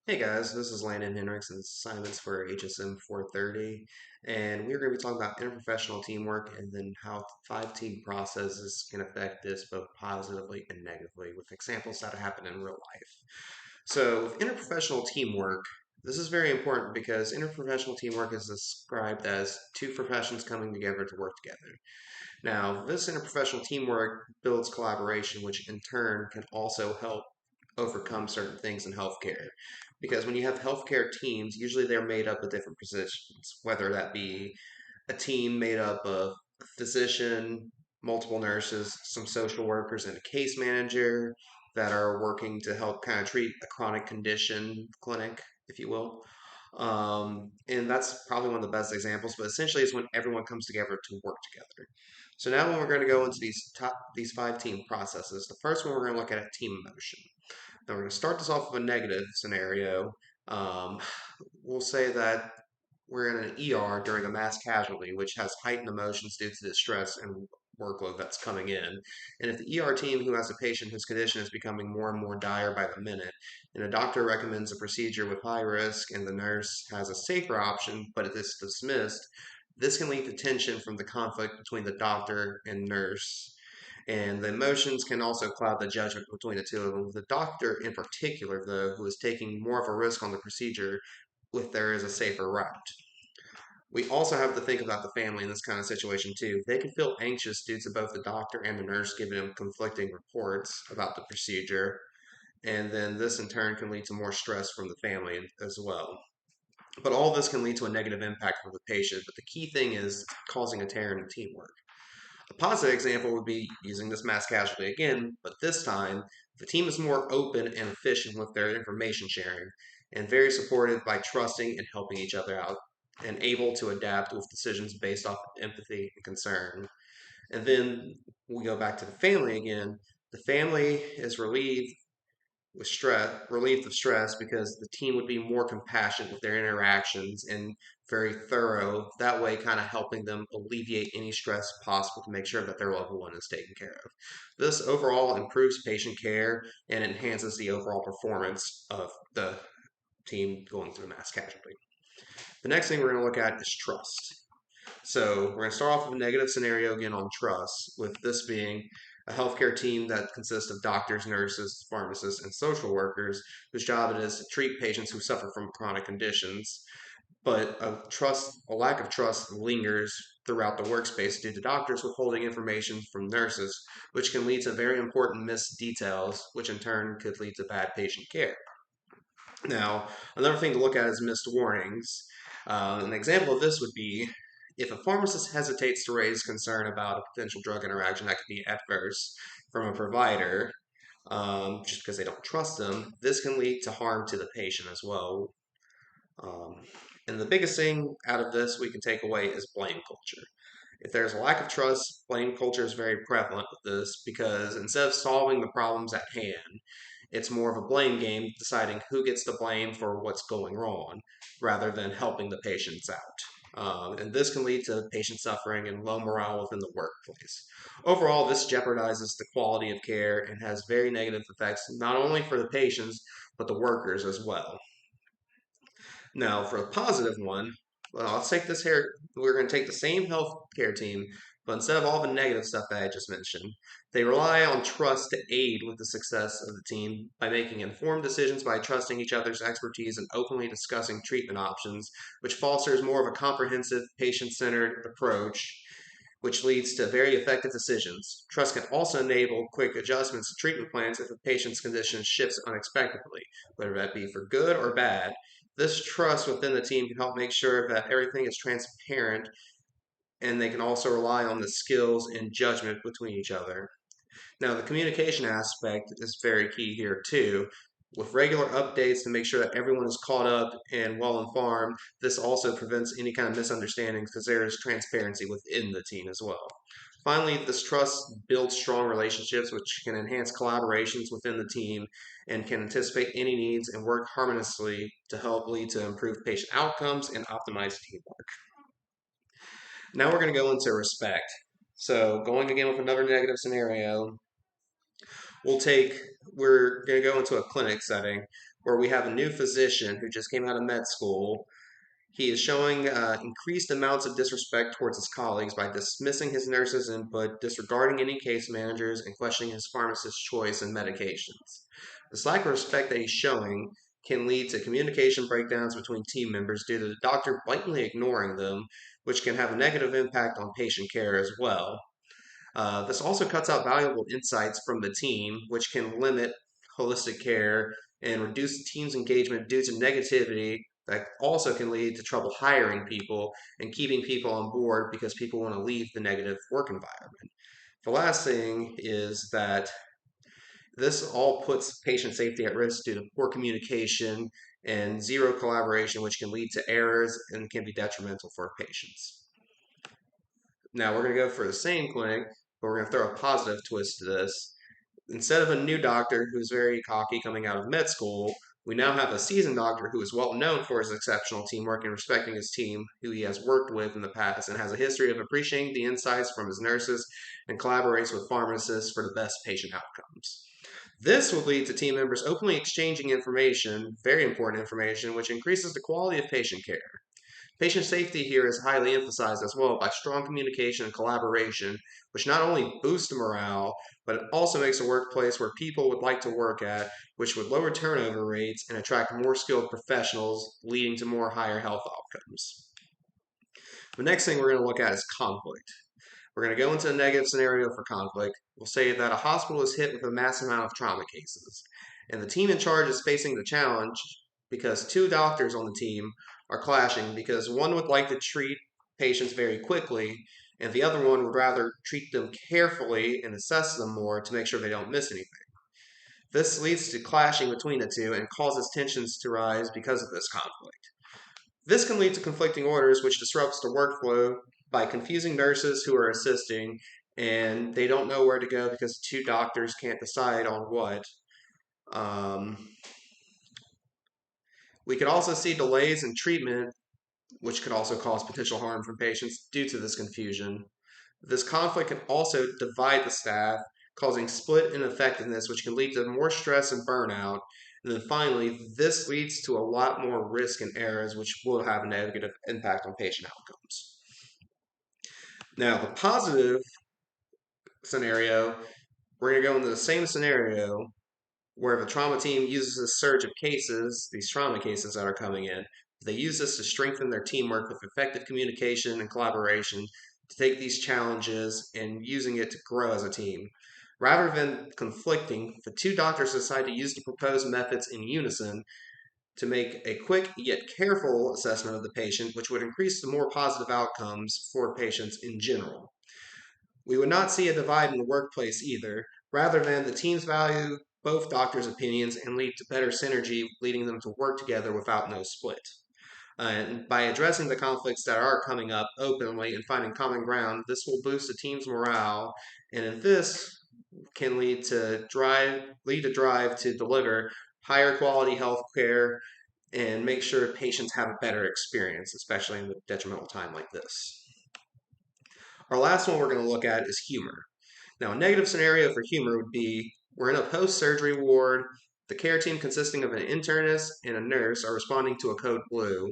Hey guys, this is Landen Hinrichs and assignments for HSM 430, and we're going to be talking about interprofessional teamwork and then how five-team processes can affect this both positively and negatively with examples that happen in real life. So, with interprofessional teamwork, this is very important because interprofessional teamwork is described as two professions coming together to work together. Now, this interprofessional teamwork builds collaboration, which in turn can also help overcome certain things in healthcare. Because when you have healthcare teams, usually they're made up of different positions, whether that be a team made up of a physician, multiple nurses, some social workers, and a case manager that are working to help kind of treat a chronic condition clinic, if you will. And that's probably one of the best examples, but essentially it's when everyone comes together to work together. So now when we're going to go into these five team processes, the first one we're going to look at team emotion. Now we're going to start this off with a negative scenario. Um, we'll say that we're in an ER during a mass casualty, which has heightened emotions due to the stress and workload that's coming in. And if the ER team who has a patient whose condition is becoming more and more dire by the minute, and a doctor recommends a procedure with high risk and the nurse has a safer option, but it is dismissed, this can lead to tension from the conflict between the doctor and nurse. And the emotions can also cloud the judgment between the two of them. The doctor, in particular, though, who is taking more of a risk on the procedure if there is a safer route. We also have to think about the family in this kind of situation too. They can feel anxious due to both the doctor and the nurse giving them conflicting reports about the procedure, and then this in turn can lead to more stress from the family as well. But all this can lead to a negative impact for the patient. But the key thing is causing a tear in the teamwork. A positive example would be using this mass casualty again, but this time the team is more open and efficient with their information sharing and very supportive by trusting and helping each other out and able to adapt with decisions based off of empathy and concern. And then we go back to the family again. The family is relieved of stress because the team would be more compassionate with their interactions and very thorough. That way, kind of helping them alleviate any stress possible to make sure that their loved one is taken care of. This overall improves patient care and enhances the overall performance of the team going through mass casualty. The next thing we're going to look at is trust. So we're going to start off with a negative scenario again on trust, with this being a healthcare team that consists of doctors, nurses, pharmacists, and social workers whose job it is to treat patients who suffer from chronic conditions. But a lack of trust lingers throughout the workspace due to doctors withholding information from nurses, which can lead to very important missed details, which in turn could lead to bad patient care. Now, another thing to look at is missed warnings. An example of this would be if a pharmacist hesitates to raise concern about a potential drug interaction that could be adverse from a provider, just because they don't trust them, this can lead to harm to the patient as well. Um, and the biggest thing out of this we can take away is blame culture. If there's a lack of trust, blame culture is very prevalent with this because instead of solving the problems at hand, it's more of a blame game, deciding who gets the blame for what's going wrong rather than helping the patients out. And this can lead to patient suffering and low morale within the workplace. Overall, this jeopardizes the quality of care and has very negative effects not only for the patients, but the workers as well. Now, for a positive one, well, let's take this here. We're going to take the same healthcare team, but instead of all the negative stuff that I just mentioned, they rely on trust to aid with the success of the team by making informed decisions by trusting each other's expertise and openly discussing treatment options, which fosters more of a comprehensive, patient centered approach. Which leads to very effective decisions. Trust can also enable quick adjustments to treatment plans if a patient's condition shifts unexpectedly, whether that be for good or bad. This trust within the team can help make sure that everything is transparent, and they can also rely on the skills and judgment between each other. Now, the communication aspect is very key here too. With regular updates to make sure that everyone is caught up and well informed, this also prevents any kind of misunderstandings because there is transparency within the team as well. Finally, this trust builds strong relationships, which can enhance collaborations within the team and can anticipate any needs and work harmoniously to help lead to improved patient outcomes and optimize teamwork. Now we're going to go into respect. So, going again with another negative scenario, we'll take we're going to go into a clinic setting where we have a new physician who just came out of med school. He is showing increased amounts of disrespect towards his colleagues by dismissing his nurses' input, disregarding any case managers, and questioning his pharmacist's choice in medications. This lack of respect that he's showing can lead to communication breakdowns between team members due to the doctor blatantly ignoring them, which can have a negative impact on patient care as well. This also cuts out valuable insights from the team, which can limit holistic care and reduce the team's engagement due to negativity that also can lead to trouble hiring people and keeping people on board because people want to leave the negative work environment. The last thing is that this all puts patient safety at risk due to poor communication and zero collaboration, which can lead to errors and can be detrimental for patients. Now, we're going to go for the same clinic, but we're going to throw a positive twist to this. Instead of a new doctor who's very cocky coming out of med school, we now have a seasoned doctor who is well known for his exceptional teamwork and respecting his team, who he has worked with in the past, and has a history of appreciating the insights from his nurses and collaborates with pharmacists for the best patient outcomes. This will lead to team members openly exchanging information, very important information, which increases the quality of patient care. Patient safety here is highly emphasized as well by strong communication and collaboration, which not only boosts morale, but it also makes a workplace where people would like to work at, which would lower turnover rates and attract more skilled professionals, leading to more higher health outcomes. The next thing we're going to look at is conflict. We're going to go into a negative scenario for conflict. We'll say that a hospital is hit with a massive amount of trauma cases, and the team in charge is facing the challenge because two doctors on the team are clashing because one would like to treat patients very quickly, and the other one would rather treat them carefully and assess them more to make sure they don't miss anything. This leads to clashing between the two and causes tensions to rise because of this conflict. This can lead to conflicting orders, which disrupts the workflow by confusing nurses who are assisting and they don't know where to go because two doctors can't decide on what. Um, we could also see delays in treatment, which could also cause potential harm from patients due to this confusion. This conflict can also divide the staff, causing split ineffectiveness, which can lead to more stress and burnout. And then finally, this leads to a lot more risk and errors, which will have a negative impact on patient outcomes. Now, the positive scenario, we're going to go into the same scenario where the trauma team uses a surge of cases, these trauma cases that are coming in. They use this to strengthen their teamwork with effective communication and collaboration to take these challenges and using it to grow as a team. Rather than conflicting, the two doctors decide to use the proposed methods in unison to make a quick yet careful assessment of the patient, which would increase the more positive outcomes for patients in general. We would not see a divide in the workplace either. Rather than the teams value both doctors' opinions and lead to better synergy, leading them to work together without no split. And by addressing the conflicts that are coming up openly and finding common ground, this will boost the team's morale, and in this can lead to drive to deliver higher quality health care and make sure patients have a better experience, especially in a detrimental time like this. Our last one we're going to look at is humor. Now, a negative scenario for humor would be we're in a post surgery ward. The care team, consisting of an internist and a nurse, are responding to a code blue.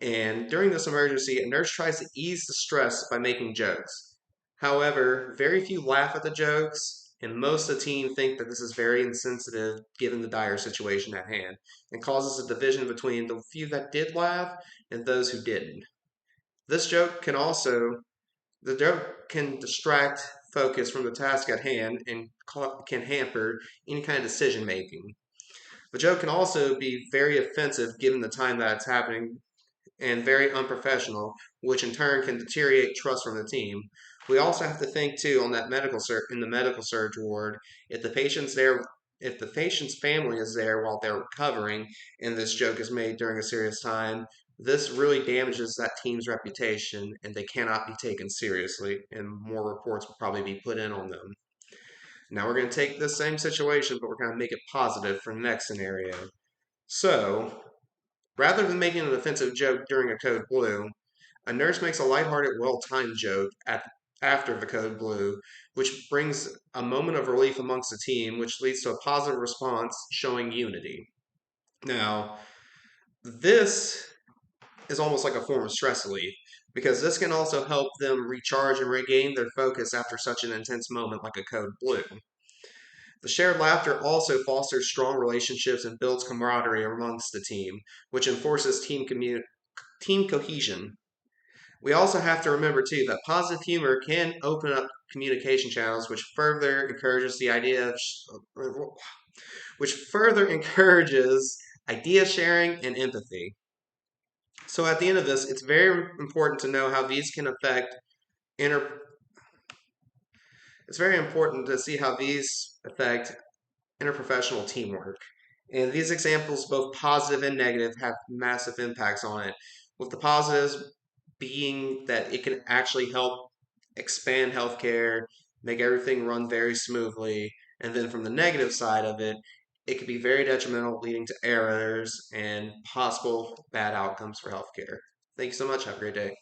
And during this emergency, a nurse tries to ease the stress by making jokes. However, very few laugh at the jokes, and most of the team think that this is very insensitive given the dire situation at hand, and causes a division between the few that did laugh and those who didn't. This joke can also The joke can distract focus from the task at hand and can hamper any kind of decision making. The joke can also be very offensive given the time that it's happening and very unprofessional, which in turn can deteriorate trust from the team. We also have to think too on that in the medical surge ward, if the patient's there, if the patient's family is there while they're recovering, and this joke is made during a serious time, this really damages that team's reputation, and they cannot be taken seriously, and more reports will probably be put in on them. Now we're going to take this same situation, but we're going to make it positive for the next scenario. So, rather than making an offensive joke during a code blue, a nurse makes a lighthearted, well-timed joke after the code blue, which brings a moment of relief amongst the team, which leads to a positive response showing unity. Now, this is almost like a form of stress relief because this can also help them recharge and regain their focus after such an intense moment like a code blue. The shared laughter also fosters strong relationships and builds camaraderie amongst the team, which enforces team cohesion. We also have to remember too that positive humor can open up communication channels, which further encourages idea sharing and empathy. So at the end of this, it's very important to know how these can affect inter. It's very important to see how these affect interprofessional teamwork. And these examples, both positive and negative, have massive impacts on it. With the positives being that it can actually help expand healthcare, make everything run very smoothly. And then from the negative side of it, it could be very detrimental, leading to errors and possible bad outcomes for healthcare. Thank you so much. Have a great day.